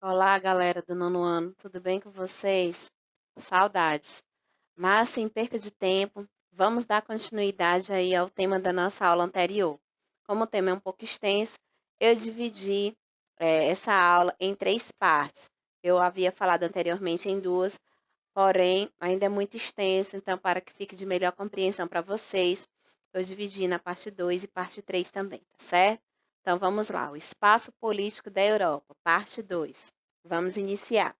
Olá, galera do nono ano, tudo bem com vocês? Saudades. Mas, sem perca de tempo, vamos dar continuidade aí ao tema da nossa aula anterior. Como o tema é um pouco extenso, eu dividi essa aula em três partes. Eu havia falado anteriormente em duas, porém, ainda é muito extenso, então, para que fique de melhor compreensão para vocês, eu dividi na parte 2 e parte 3 também, tá certo? Então, vamos lá. O espaço político da Europa, parte 2. Vamos iniciar.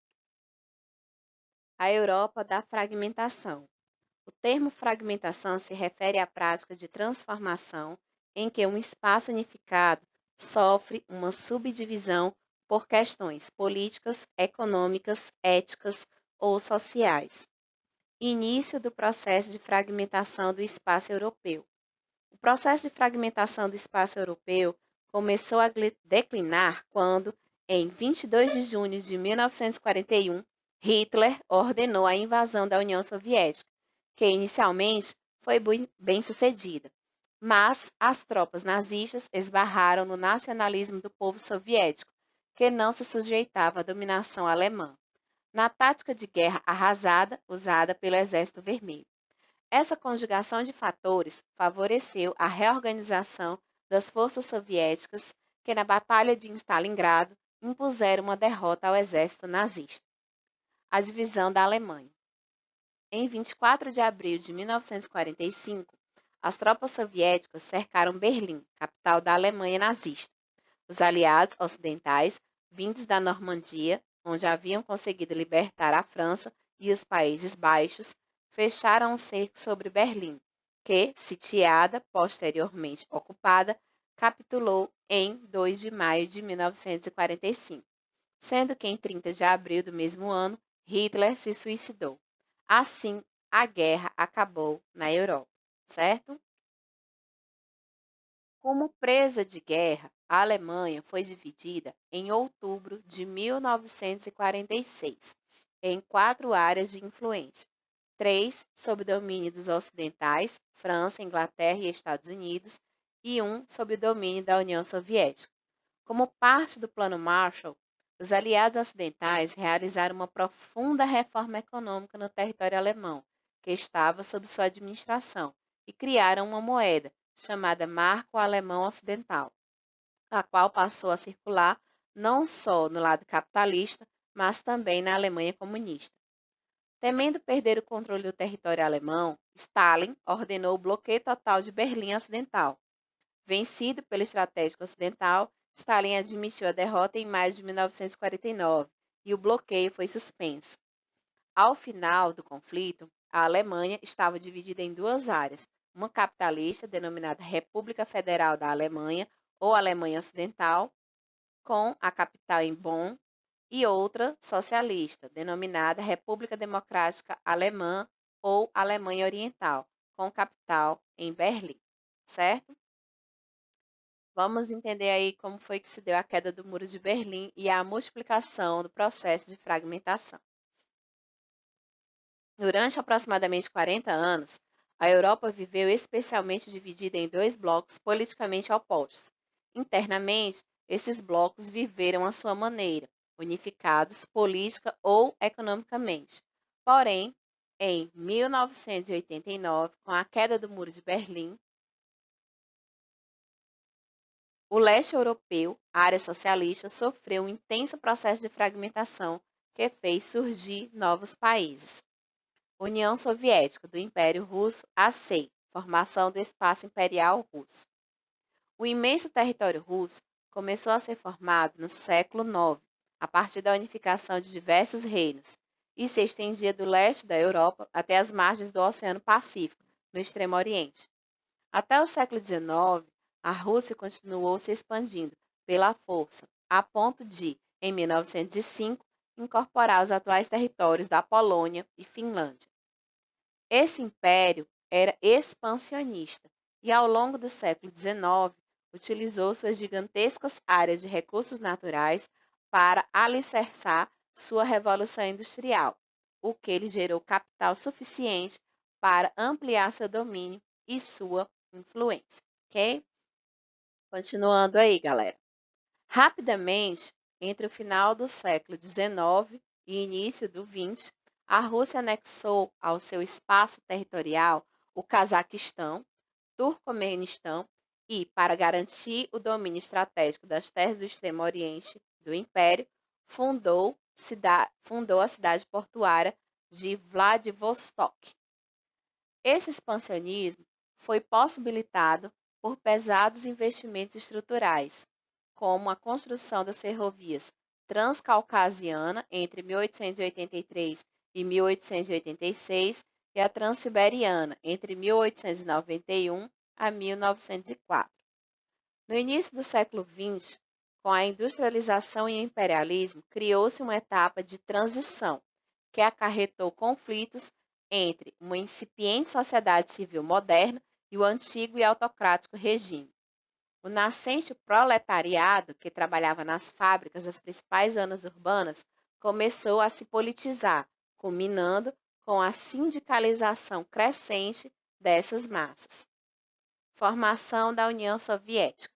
A Europa da fragmentação. O termo fragmentação se refere à prática de transformação em que um espaço unificado sofre uma subdivisão por questões políticas, econômicas, éticas ou sociais. Início do processo de fragmentação do espaço europeu. O processo de fragmentação do espaço europeu começou a declinar quando, em 22 de junho de 1941, Hitler ordenou a invasão da União Soviética, que inicialmente foi bem sucedida, mas as tropas nazistas esbarraram no nacionalismo do povo soviético, que não se sujeitava à dominação alemã, na tática de guerra arrasada usada pelo Exército Vermelho. Essa conjugação de fatores favoreceu a reorganização das forças soviéticas que, na Batalha de Stalingrado, impuseram uma derrota ao exército nazista. A divisão da Alemanha. Em 24 de abril de 1945, as tropas soviéticas cercaram Berlim, capital da Alemanha nazista. Os aliados ocidentais, vindos da Normandia, onde haviam conseguido libertar a França e os Países Baixos, fecharam um cerco sobre Berlim, que, sitiada, posteriormente ocupada, capitulou em 2 de maio de 1945, sendo que em 30 de abril do mesmo ano, Hitler se suicidou. Assim, a guerra acabou na Europa, certo? Como presa de guerra, a Alemanha foi dividida em outubro de 1946 em 4 áreas de influência: 3 sob domínio dos ocidentais, França, Inglaterra e Estados Unidos, e 1 sob o domínio da União Soviética. Como parte do Plano Marshall, os aliados ocidentais realizaram uma profunda reforma econômica no território alemão, que estava sob sua administração, e criaram uma moeda, chamada Marco Alemão Ocidental, a qual passou a circular não só no lado capitalista, mas também na Alemanha comunista. Temendo perder o controle do território alemão, Stalin ordenou o bloqueio total de Berlim Ocidental. Vencido pelo estratégico ocidental, Stalin admitiu a derrota em maio de 1949 e o bloqueio foi suspenso. Ao final do conflito, a Alemanha estava dividida em duas áreas, uma capitalista, denominada República Federal da Alemanha, ou Alemanha Ocidental, com a capital em Bonn, e outra socialista, denominada República Democrática Alemã, ou Alemanha Oriental, com capital em Berlim, certo? Vamos entender aí como foi que se deu a queda do Muro de Berlim e a multiplicação do processo de fragmentação. Durante aproximadamente 40 anos, a Europa viveu especialmente dividida em dois blocos politicamente opostos. Internamente, esses blocos viveram à sua maneira, unificados política ou economicamente. Porém, em 1989, com a queda do Muro de Berlim, o leste europeu, a área socialista, sofreu um intenso processo de fragmentação que fez surgir novos países. União Soviética do Império Russo, a SEI, formação do Espaço Imperial Russo. O imenso território russo começou a ser formado no século IX, a partir da unificação de diversos reinos, e se estendia do leste da Europa até as margens do Oceano Pacífico, no Extremo Oriente. Até o século XIX, a Rússia continuou se expandindo pela força, a ponto de, em 1905, incorporar os atuais territórios da Polônia e Finlândia. Esse império era expansionista e, ao longo do século XIX, utilizou suas gigantescas áreas de recursos naturais para alicerçar sua revolução industrial, o que lhe gerou capital suficiente para ampliar seu domínio e sua influência, ok? Continuando aí, galera. Rapidamente, entre o final do século XIX e início do XX, a Rússia anexou ao seu espaço territorial o Cazaquistão, Turcomenistão e, para garantir o domínio estratégico das terras do extremo oriente do Império, fundou a cidade portuária de Vladivostok. Esse expansionismo foi possibilitado por pesados investimentos estruturais, como a construção das ferrovias Transcaucasiana entre 1883 e 1886 e a Transiberiana entre 1891 a 1904. No início do século XX, com a industrialização e o imperialismo, criou-se uma etapa de transição que acarretou conflitos entre uma incipiente sociedade civil moderna e o antigo e autocrático regime. O nascente proletariado, que trabalhava nas fábricas das principais zonas urbanas, começou a se politizar, culminando com a sindicalização crescente dessas massas. Formação da União Soviética.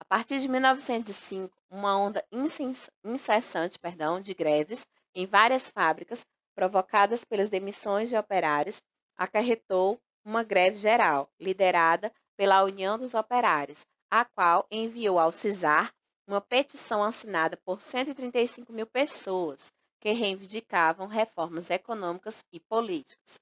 A partir de 1905, uma onda incessante de greves em várias fábricas, provocadas pelas demissões de operários, acarretou uma greve geral, liderada pela União dos Operários, a qual enviou ao czar uma petição assinada por 135 mil pessoas que reivindicavam reformas econômicas e políticas.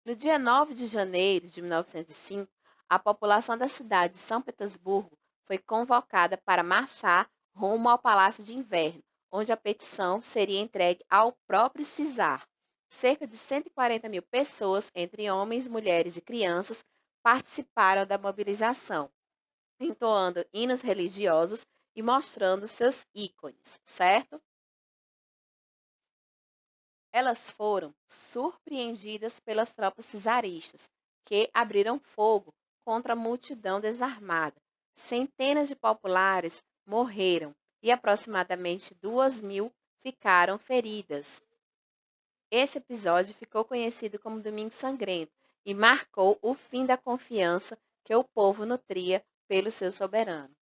No dia 9 de janeiro de 1905, a população da cidade de São Petersburgo foi convocada para marchar rumo ao Palácio de Inverno, onde a petição seria entregue ao próprio czar. Cerca de 140 mil pessoas, entre homens, mulheres e crianças, participaram da mobilização, entoando hinos religiosos e mostrando seus ícones, certo? Elas foram surpreendidas pelas tropas czaristas, que abriram fogo contra a multidão desarmada. Centenas de populares morreram e aproximadamente 2.000 ficaram feridas. Esse episódio ficou conhecido como Domingo Sangrento e marcou o fim da confiança que o povo nutria pelo seu soberano.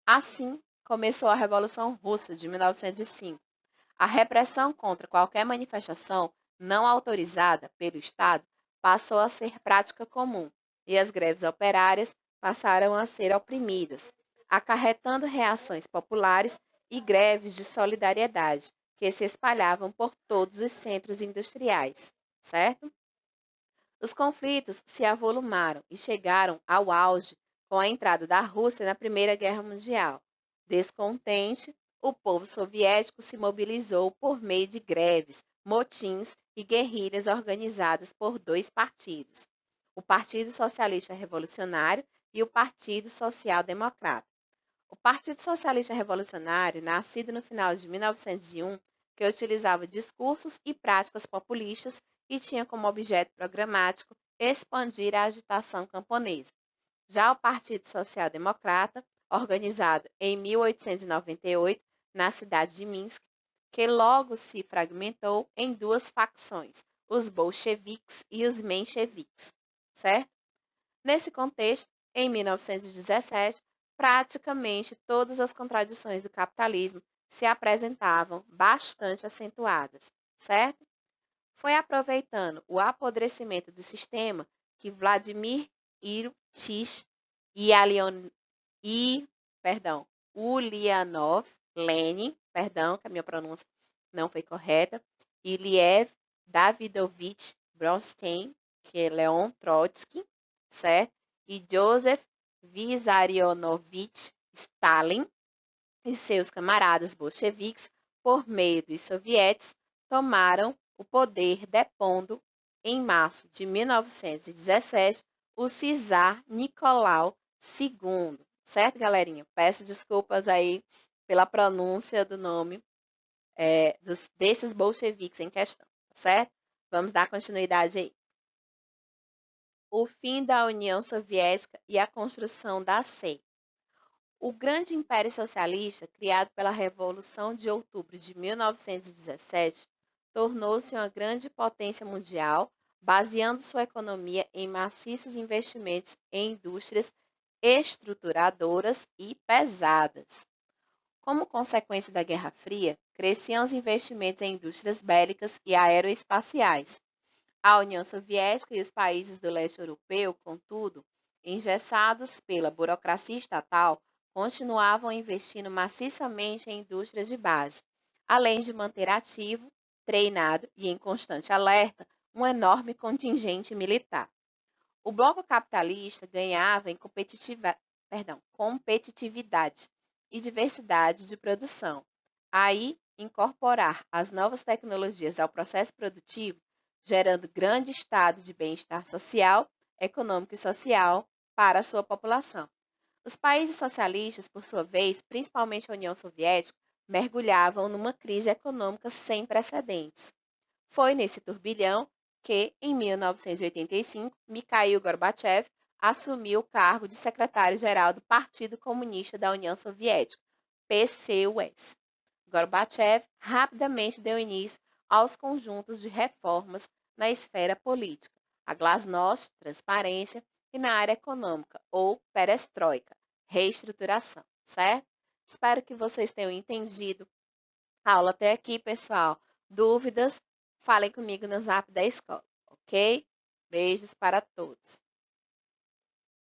Assim, começou a Revolução Russa de 1905. A repressão contra qualquer manifestação não autorizada pelo Estado passou a ser prática comum e as greves operárias passaram a ser oprimidas, acarretando reações populares e greves de solidariedade que se espalhavam por todos os centros industriais, certo? Os conflitos se avolumaram e chegaram ao auge com a entrada da Rússia na Primeira Guerra Mundial. Descontente, o povo soviético se mobilizou por meio de greves, motins e guerrilhas organizadas por dois partidos, o Partido Socialista Revolucionário e o Partido Social Democrata. O Partido Socialista Revolucionário, nascido no final de 1901, que utilizava discursos e práticas populistas e tinha como objeto programático expandir a agitação camponesa. Já o Partido Social Democrata, organizado em 1898 na cidade de Minsk, que logo se fragmentou em duas facções, os bolcheviques e os mencheviques, certo? Nesse contexto, em 1917, praticamente todas as contradições do capitalismo se apresentavam bastante acentuadas, certo? Foi aproveitando o apodrecimento do sistema que Vladimir Ilyich Ulyanov Lenin, que a minha pronúncia não foi correta, e Lev Davidovich Bronstein, que é Leon Trotsky, certo? E Joseph Vissarionovich Stalin e seus camaradas bolcheviques, por meio dos sovietes, tomaram o poder depondo, em março de 1917, o czar Nicolau II. Certo, galerinha? Peço desculpas aí pela pronúncia do nome desses bolcheviques em questão, certo? Vamos dar continuidade aí. O fim da União Soviética e a construção da SEI. O grande império socialista, criado pela Revolução de Outubro de 1917, tornou-se uma grande potência mundial, baseando sua economia em maciços investimentos em indústrias estruturadoras e pesadas. Como consequência da Guerra Fria, cresciam os investimentos em indústrias bélicas e aeroespaciais. A União Soviética e os países do leste europeu, contudo, engessados pela burocracia estatal, continuavam investindo maciçamente em indústrias de base, além de manter ativo, treinado e em constante alerta um enorme contingente militar. O bloco capitalista ganhava em competitividade e diversidade de produção. Aí, incorporar as novas tecnologias ao processo produtivo, gerando grande estado de bem-estar social, econômico e social para a sua população. Os países socialistas, por sua vez, principalmente a União Soviética, mergulhavam numa crise econômica sem precedentes. Foi nesse turbilhão que, em 1985, Mikhail Gorbachev assumiu o cargo de secretário-geral do Partido Comunista da União Soviética, PCUS. Gorbachev rapidamente deu início aos conjuntos de reformas na esfera política, a glasnost, transparência, e na área econômica, ou perestroika, reestruturação, certo? Espero que vocês tenham entendido a aula até aqui, pessoal. Dúvidas? Falem comigo no Zap da escola, ok? Beijos para todos.